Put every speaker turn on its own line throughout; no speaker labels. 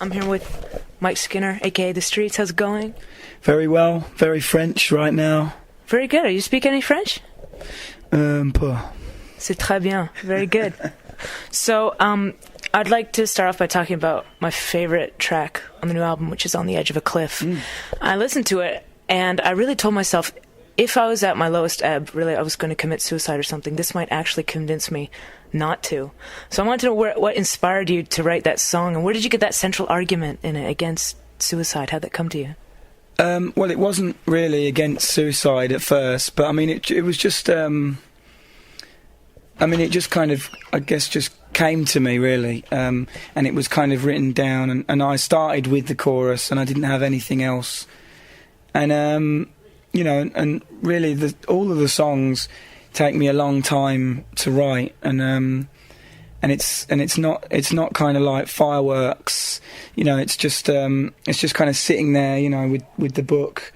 I'm here with Mike Skinner, aka The Streets. How's it going?
Very well. Very French right now.
Very good. Do you speak any French?
Peu.
C'est très bien. Very good. So, I'd like to start off by talking about my favorite track on the new album, which is On the Edge of a Cliff. I listened to it, and I really told myself, if I was at my lowest ebb, really I was going to commit suicide or something, this might actually convince me not to. So I wanted to know what inspired you to write that song, and where did you get that central argument in it against suicide? How'd that come to you?
Well, it wasn't really against suicide at first, but I mean, it was just, it just kind of, I guess, just came to me, really, and it was kind of written down, and I started with the chorus, and I didn't have anything else, and, and really, all of the songs take me a long time to write, and it's not kind of like fireworks, it's just kind of sitting there, with the book,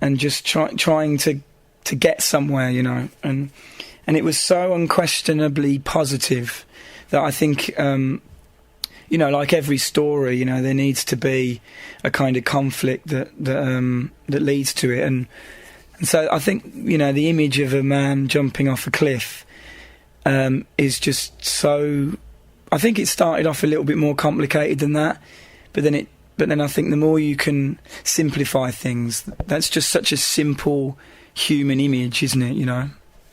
and just trying to get somewhere, and it was so unquestionably positive that I think, like every story, there needs to be a kind of conflict that leads to it, and so I think, the image of a man jumping off a cliff is just so... I think it started off a little bit more complicated than that, but then I think the more you can simplify things, that's just such a simple human image, isn't it,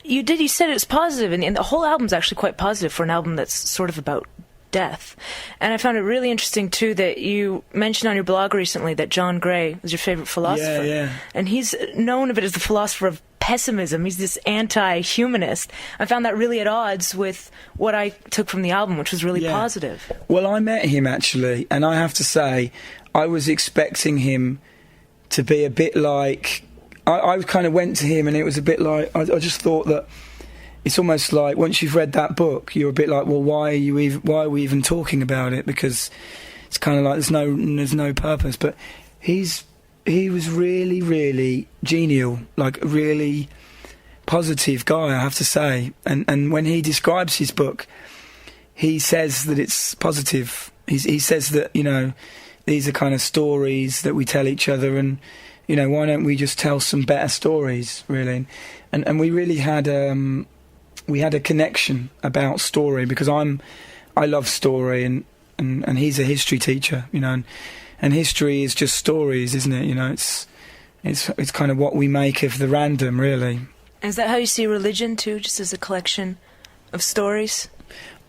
You said it's positive, and the whole album's actually quite positive for an album that's sort of about death. And I found it really interesting, too, that you mentioned on your blog recently that John Gray was your favorite philosopher.
Yeah.
And he's known a bit as the philosopher of pessimism. He's this anti-humanist. I found that really at odds with what I took from the album, which was really positive.
Well, I met him, actually, and I have to say, I was expecting him to be a bit like... I kind of went to him, and it was a bit like... I just thought that it's almost like once you've read that book, you're a bit like, well, why are we even talking about it? Because it's kind of like there's no purpose. But he was really, really genial, like a really positive guy, I have to say. And when he describes his book, he says that it's positive. He says that, these are kind of stories that we tell each other, and why don't we just tell some better stories, really? And we really had we had a connection about story, because I love story, and he's a history teacher, and history is just stories, isn't it? It's kind of what we make of the random, really.
Is that how you see religion too, just as a collection of stories?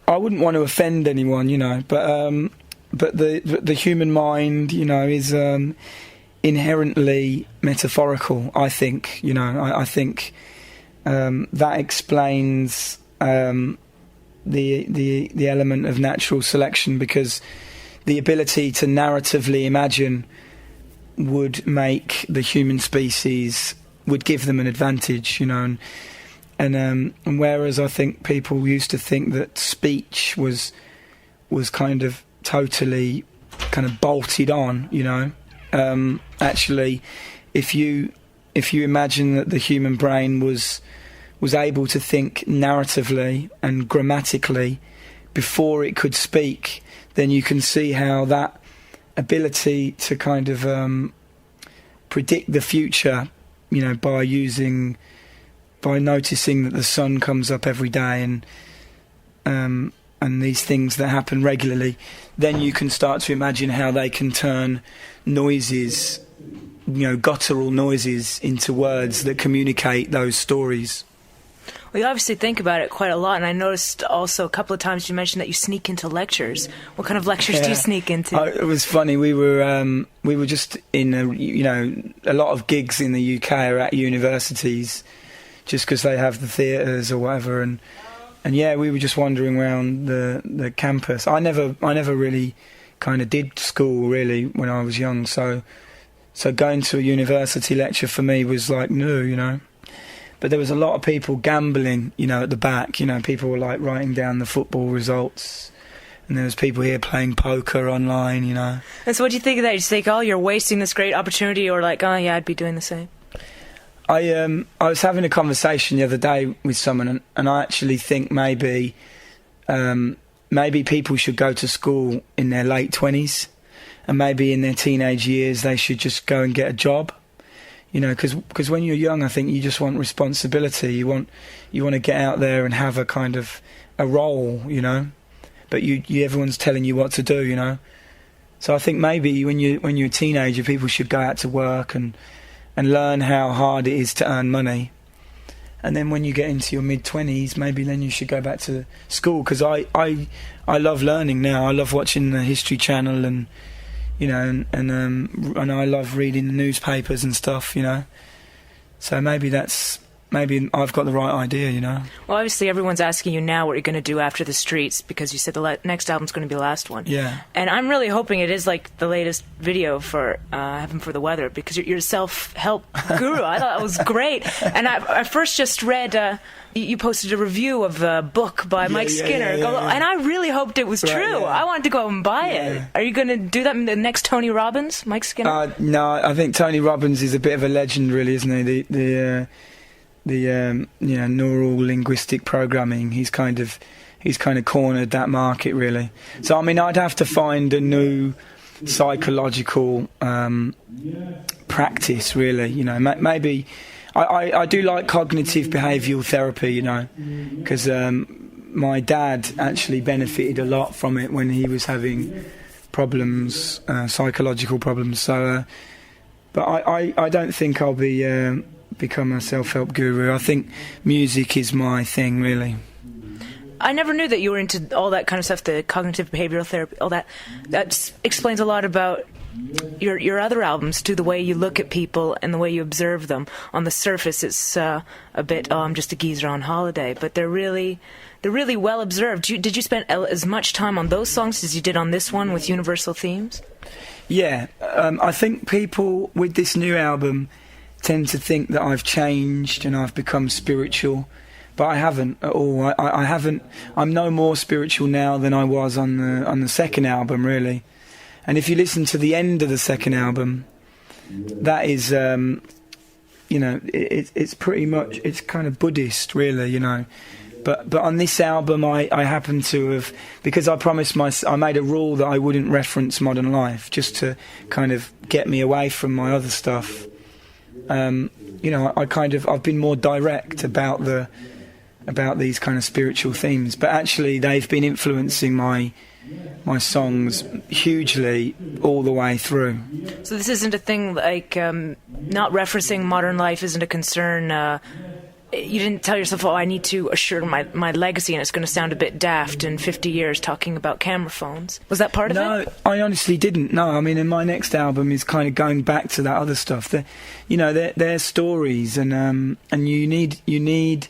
I wouldn't want to offend anyone, but the human mind, is inherently metaphorical, I think. I think that explains the element of natural selection, because the ability to narratively imagine would make the human species, would give them an advantage, and whereas I think people used to think that speech was kind of totally kind of bolted on, actually, if you imagine that the human brain was able to think narratively and grammatically before it could speak, then you can see how that ability to kind of predict the future, by noticing that the sun comes up every day, and these things that happen regularly, then you can start to imagine how they can turn noises, guttural noises, into words that communicate those stories.
Well, you obviously think about it quite a lot, and I noticed also a couple of times you mentioned that you sneak into lectures. What kind of lectures do you sneak into?
It was funny. We were just in a lot of gigs in the UK are at universities, just because they have the theatres or whatever, and we were just wandering around the campus. I never really kind of did school really when I was young, so going to a university lecture for me was like new, But there was a lot of people gambling, at the back. People were like writing down the football results, and there was people here playing poker online,
And so what do you think of that? You just think, oh, you're wasting this great opportunity, or like, oh yeah, I'd be doing the same?
I was having a conversation the other day with someone, and I actually think maybe people should go to school in their late 20s, and maybe in their teenage years they should just go and get a job. You know, because when you're young, I think you just want responsibility. You want to get out there and have a kind of a role, you know. But everyone's telling you what to do, you know. So I think maybe when you're a teenager, people should go out to work and learn how hard it is to earn money. And then when you get into your mid-20s, maybe then you should go back to school. Because I love learning now. I love watching the History Channel and, you know, and I love reading the newspapers and stuff, you know. So maybe I've got the right idea, you know.
Well, obviously everyone's asking you now what you're going to do after The Streets, because you said the next album's going to be the last one.
Yeah.
And I'm really hoping it is like the latest video for Heaven for the Weather, because you're a self-help guru. I thought it was great. And I first just read, you posted a review of a book by Mike Skinner, and I really hoped it was true. I wanted to go out and buy it. Are you going to do that in the next Tony Robbins, Mike Skinner?
No, I think Tony Robbins is a bit of a legend, really, isn't he? The neural linguistic programming, he's kind of cornered that market, really. So I mean, I'd have to find a new psychological practice, really, you know. Maybe I do like cognitive behavioural therapy, you know, because my dad actually benefited a lot from it when he was having problems, psychological problems. So but I don't think I'll become a self-help guru. I think music is my thing, really.
I never knew that you were into all that kind of stuff, the cognitive behavioral therapy, all that. That explains a lot about your other albums, too, the way you look at people and the way you observe them. On the surface, it's a bit, I'm just a geezer on holiday, but they're really well observed. Did you spend as much time on those songs as you did on this one with universal themes? Yeah.
I think people with this new album tend to think that I've changed and I've become spiritual, but I haven't at all. I haven't. I'm no more spiritual now than I was on the second album, really. And if you listen to the end of the second album, that is, you know, it's pretty much, it's kind of Buddhist, really, you know. But on this album, I happen to have, because I made a rule that I wouldn't reference modern life, just to kind of get me away from my other stuff. You know, I've been more direct about these kind of spiritual themes, but actually they've been influencing my songs hugely all the way through.
So this isn't a thing like not referencing modern life isn't a concern. You didn't tell yourself, I need to assure my legacy, and it's going to sound a bit daft in 50 years talking about camera phones. Was that part of it?
No, I honestly didn't. No, I mean, in my next album is kind of going back to that other stuff. They're stories, and you need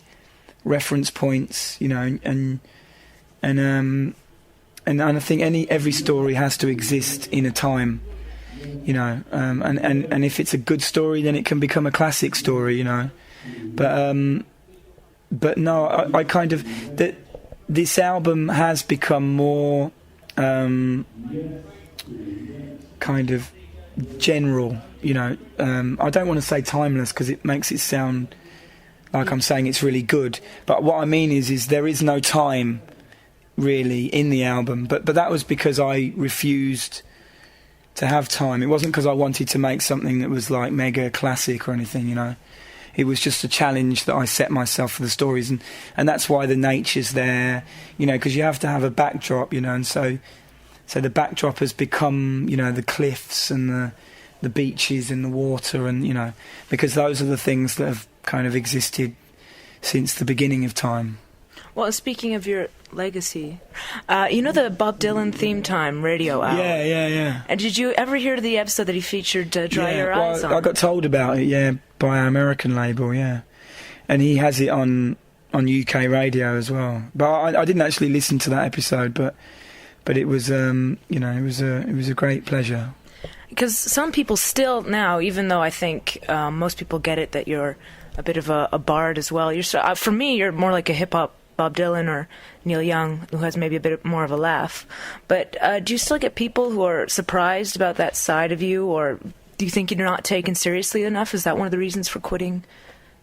reference points, you know, and I think every story has to exist in a time, you know, and if it's a good story, then it can become a classic story, you know. But no, I kind of this album has become more kind of general, you know. I don't want to say timeless because it makes it sound like I'm saying it's really good. But what I mean is there is no time really in the album. But that was because I refused to have time. It wasn't because I wanted to make something that was like mega classic or anything, you know. It was just a challenge that I set myself for the stories, and that's why the nature's there, you know, because you have to have a backdrop, you know, and so the backdrop has become, you know, the cliffs and the beaches and the water, and, you know, because those are the things that have kind of existed since the beginning of time.
Well, speaking of your legacy, you know the Bob Dylan Theme Time radio hour?
Yeah.
And did you ever hear the episode that he featured Dry Your Eyes on?
I got told about it, by our American label, and he has it on UK radio as well. But I didn't actually listen to that episode, but it was you know, it was a great pleasure.
Because some people still now, even though I think most people get it that you're a bit of a bard as well. For me, you're more like a hip hop Bob Dylan or Neil Young, who has maybe a bit more of a laugh. But do you still get people who are surprised about that side of you, or do you think you're not taken seriously enough? Is that one of the reasons for quitting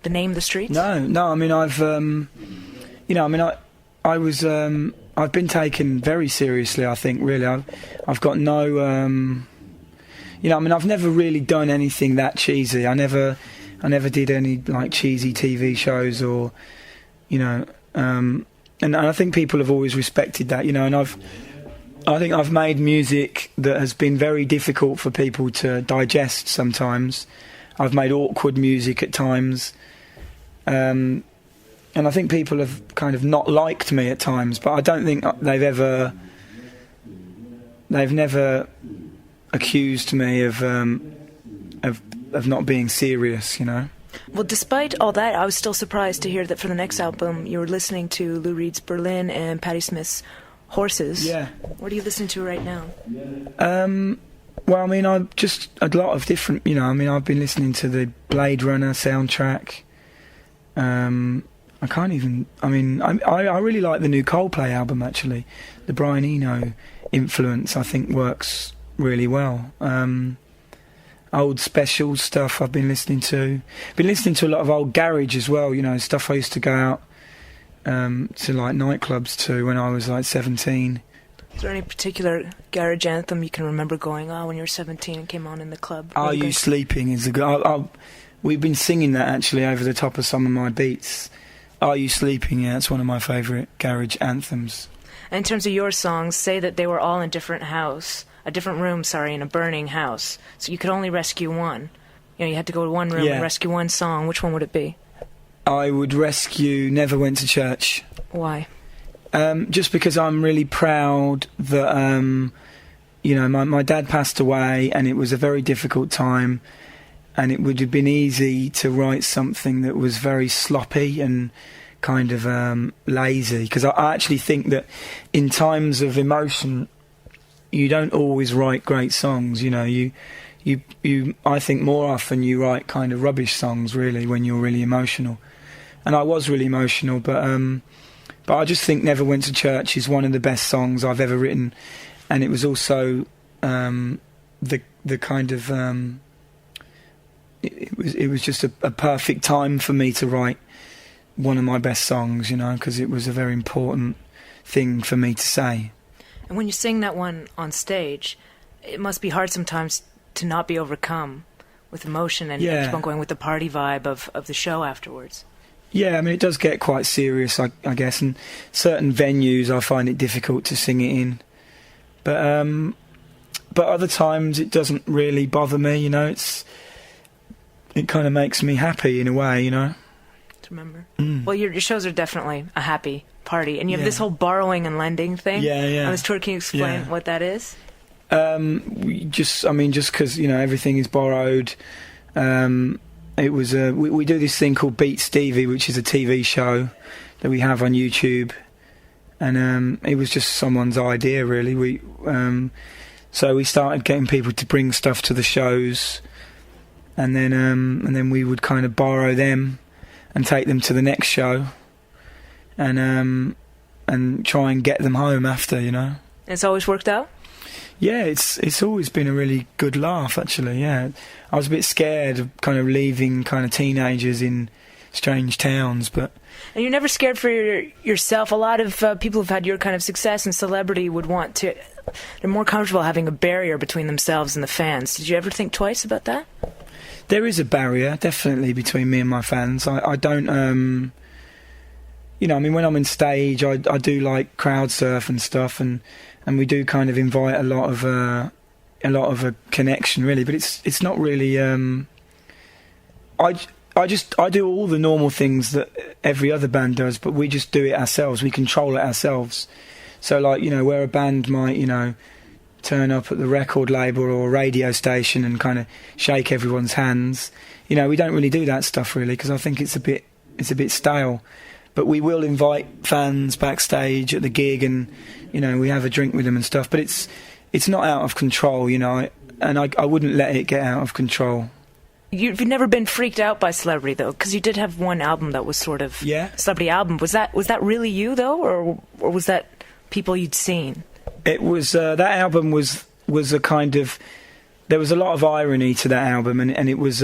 the name The Streets?
No. I mean, I've I've been taken very seriously. I think really, I've got no you know, I mean, I've never really done anything that cheesy. I never did any like cheesy TV shows or, you know, and I think people have always respected that, you know. And I think I've made music that has been very difficult for people to digest sometimes. I've made awkward music at times, and I think people have kind of not liked me at times, but I don't think they've never accused me of not being serious, you know.
Well, despite all that, I was still surprised to hear that for the next album you were listening to Lou Reed's Berlin and Patti Smith's Horses.
Yeah.
What are you listening to right now?
Well, I mean, a lot of different, you know, I mean, I've been listening to the Blade Runner soundtrack. I can't even, I mean, I really like the new Coldplay album, actually. The Brian Eno influence, I think, works really well. Old Special stuff I've been listening to. Been listening to a lot of old garage as well, you know, stuff I used to go out to like nightclubs to when I was like 17.
Is there any particular garage anthem you can remember going on when you were 17 and came on in the club?
Are You Sleeping is a good... We've been singing that actually over the top of some of my beats. Are You Sleeping? Yeah, it's one of my favourite garage anthems.
And in terms of your songs, say that they were all in a different room, in a burning house. So you could only rescue one. You know, you had to go to one room and rescue one song. Which one would it be?
I would rescue Never Went to Church.
Why?
Just because I'm really proud that, you know, my dad passed away and it was a very difficult time, and it would have been easy to write something that was very sloppy and kind of lazy, because I actually think that in times of emotion you don't always write great songs, you know. You I think more often you write kind of rubbish songs, really, when you're really emotional. And I was really emotional, but I just think Never Went to Church is one of the best songs I've ever written, and it was also the kind of it was just a perfect time for me to write one of my best songs, you know, because it was a very important thing for me to say.
And when you sing that one on stage, it must be hard sometimes to not be overcome with emotion and keep on going with the party vibe of the show afterwards.
Yeah, I mean, it does get quite serious, I guess, and certain venues I find it difficult to sing it in. But other times it doesn't really bother me, you know. It kind of makes me happy in a way, you know.
To remember. Well, your shows are definitely a happy party, and you have this whole borrowing and lending thing.
Yeah.
On this tour, can you explain what that is?
Just because, you know, everything is borrowed. It was we do this thing called Beat Stevie, which is a TV show that we have on YouTube, and it was just someone's idea, really. So we started getting people to bring stuff to the shows, and then we would kind of borrow them and take them to the next show, and try and get them home after, you know.
It's always worked out?
Yeah, it's always been a really good laugh, actually, yeah. I was a bit scared of kind of leaving kind of teenagers in strange towns, but...
And you're never scared for yourself. A lot of people who've had your kind of success and celebrity would want to... They're more comfortable having a barrier between themselves and the fans. Did you ever think twice about that?
There is a barrier, definitely, between me and my fans. I don't... you know, I mean, when I'm on stage, I do like crowd surf and stuff, and we do kind of invite a lot of a connection, really. But it's not really. I do all the normal things that every other band does, but we just do it ourselves. We control it ourselves. So, like, you know, where a band might, you know, turn up at the record label or a radio station and kind of shake everyone's hands, you know, we don't really do that stuff, really, because I think it's a bit stale. But we will invite fans backstage at the gig, and, you know, we have a drink with them and stuff. But it's not out of control, you know, and I wouldn't let it get out of control.
You've never been freaked out by celebrity, though, because you did have one album that was sort of a celebrity album. Was that really you, though, or was that people you'd seen?
It was that album was a kind of, there was a lot of irony to that album, and it was.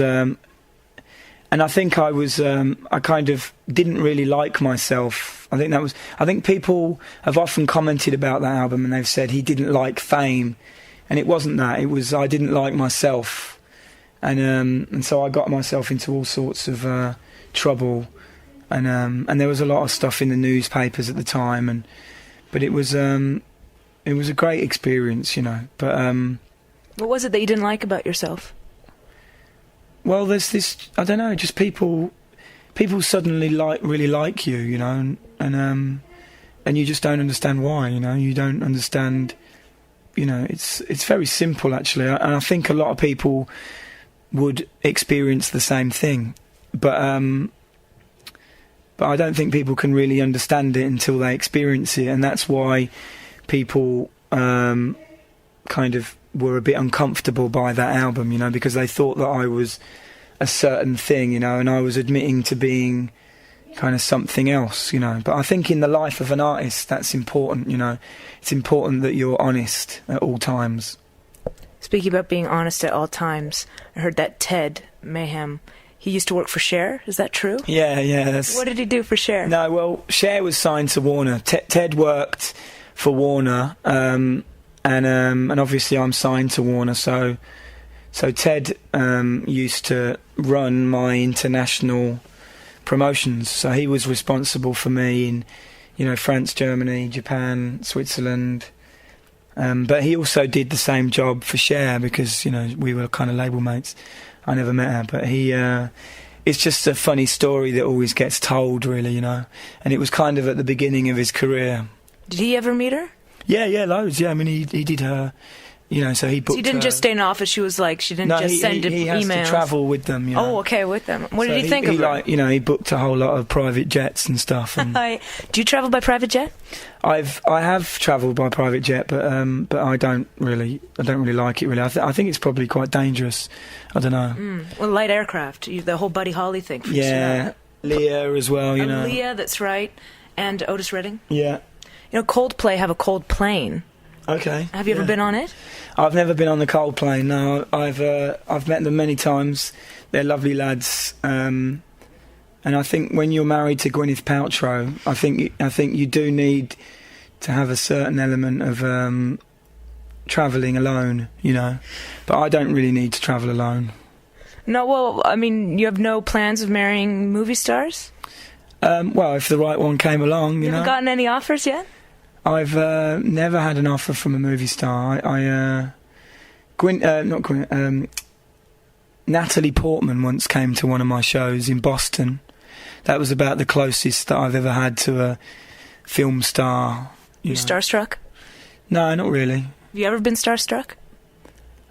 And I think I kind of didn't really like myself. I think people have often commented about that album, and they've said he didn't like fame, and it wasn't that. It was I didn't like myself, and so I got myself into all sorts of trouble, and there was a lot of stuff in the newspapers at the time, but it was a great experience, you know. But
what was it that you didn't like about yourself?
Well, there's this, I don't know, just people suddenly really like you, you know, and you just don't understand why, you know. You don't understand, you know. It's very simple, actually, and I think a lot of people would experience the same thing, but I don't think people can really understand it until they experience it, and that's why people kind of were a bit uncomfortable by that album, you know, because they thought that I was a certain thing, you know, and I was admitting to being kind of something else, you know. But I think in the life of an artist, that's important, you know. It's important that you're honest at all times.
Speaking about being honest at all times, I heard that Ted Mayhem, he used to work for Cher. Is that true?
Yeah.
What did he do for Cher?
No, well, Cher was signed to Warner. Ted worked for Warner, and obviously I'm signed to Warner, so Ted used to run my international promotions, so he was responsible for me in, you know, France, Germany, Japan, Switzerland, but he also did the same job for Cher because, you know, we were kind of label mates. I never met her, but he it's just a funny story that always gets told, really, you know, and it was kind of at the beginning of his career.
Did he ever meet her?
Yeah, loads. Yeah, I mean, he did her, you know, so he booked.
So he didn't just stay in office. She was like, she didn't just send
he has
emails.
to travel with them. You know?
Oh, okay, with them. What did he think of her?
Like, you know, he booked a whole lot of private jets and stuff. And
do you travel by private jet?
I have travelled by private jet, but I don't really like it. Really, I think it's probably quite dangerous. I don't know.
Well, light aircraft, the whole Buddy Holly thing.
Yeah, Leah as well. You know,
Leah, that's right, and Otis Redding.
Yeah.
You know, Coldplay have a cold plane.
Okay.
Have you ever been on it?
I've never been on the Coldplay. No, I've met them many times. They're lovely lads. And I think when you're married to Gwyneth Paltrow, I think you do need to have a certain element of travelling alone, you know. But I don't really need to travel alone.
No, well, I mean, you have no plans of marrying movie stars?
Well, if the right one came along,
you haven't gotten any offers yet?
I've never had an offer from a movie star. Natalie Portman once came to one of my shows in Boston. That was about the closest that I've ever had to a film star.
You starstruck?
No, not really.
Have you ever been starstruck?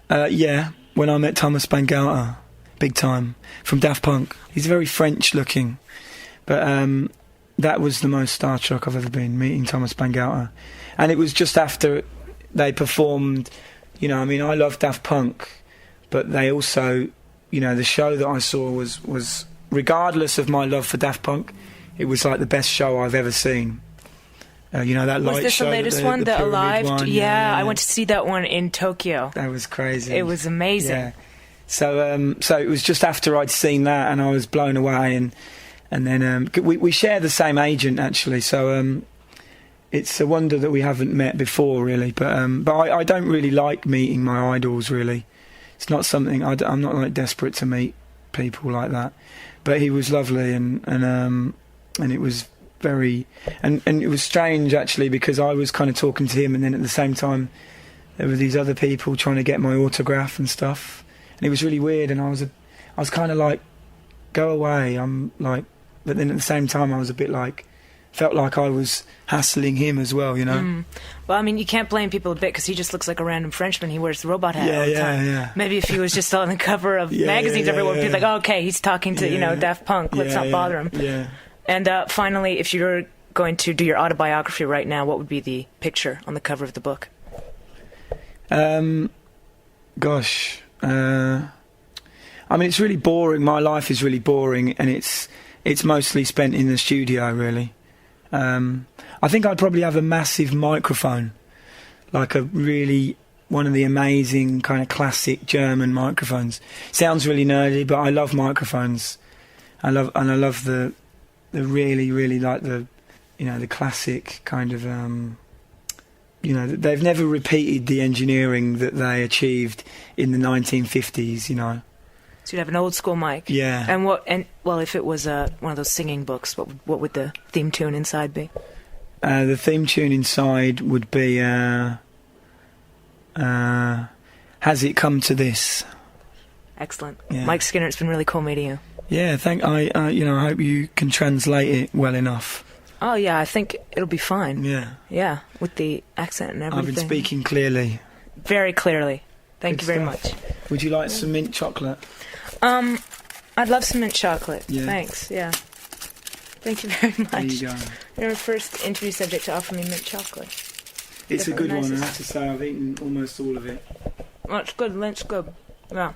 Yeah, when I met Thomas Bangalter, big time, from Daft Punk. He's very French looking, but that was the most starstruck I've ever been, meeting Thomas Bangalter. And it was just after they performed, you know, I mean, I love Daft Punk, but they also, you know, the show that I saw was regardless of my love for Daft Punk, it was like the best show I've ever seen. You know, that light show. Was
this the latest one, the Alive? One? Yeah, I went to see that one in Tokyo.
That was crazy.
It was amazing.
Yeah. So it was just after I'd seen that, and I was blown away, and then we share the same agent, actually, so it's a wonder that we haven't met before, really. But I don't really like meeting my idols, really. It's not something I'm not like desperate to meet people like that. But he was lovely, and it was very and it was strange, actually, because I was kind of talking to him, and then at the same time there were these other people trying to get my autograph and stuff, and it was really weird. And I was kind of like, go away. I'm like. But then at the same time, I was a bit like, felt like I was hassling him as well, you know.
Well, I mean, you can't blame people a bit, because he just looks like a random Frenchman. He wears the robot hat all the time.
Yeah.
Maybe if he was just on the cover of magazines, everyone would be like, oh, okay, he's talking to, you know, Daft Punk. Let's not bother him.
Yeah.
And finally, if you're going to do your autobiography right now, what would be the picture on the cover of the book?
Gosh. I mean, it's really boring. My life is really boring, and it's mostly spent in the studio, really. I think I'd probably have a massive microphone, like one of the amazing kind of classic German microphones. Sounds really nerdy, but I love microphones. I love the really, really like the, you know, the classic kind of you know, they've never repeated the engineering that they achieved in the 1950s. You know.
So you'd have an old school mic.
Yeah.
And well, if it was one of those singing books, what would the theme tune inside be?
The theme tune inside would be "Has It Come to This."
Excellent.
Yeah.
Mike Skinner, it's been really cool meeting you.
Yeah, I hope you can translate it well enough.
Oh yeah, I think it'll be fine.
Yeah.
Yeah, with the accent and everything.
I've been speaking clearly.
Very clearly. Thank
Good
you very
stuff.
much.
Would you like some mint chocolate?
I'd love some mint chocolate.
Yeah.
Thanks. Yeah. Thank you very much.
There you go.
You're the first interview subject to offer me mint chocolate.
It's a good
Definitely
one, I
nice.
have to say. I've eaten almost all of it.
Oh, it's good. Lint's good. Yeah.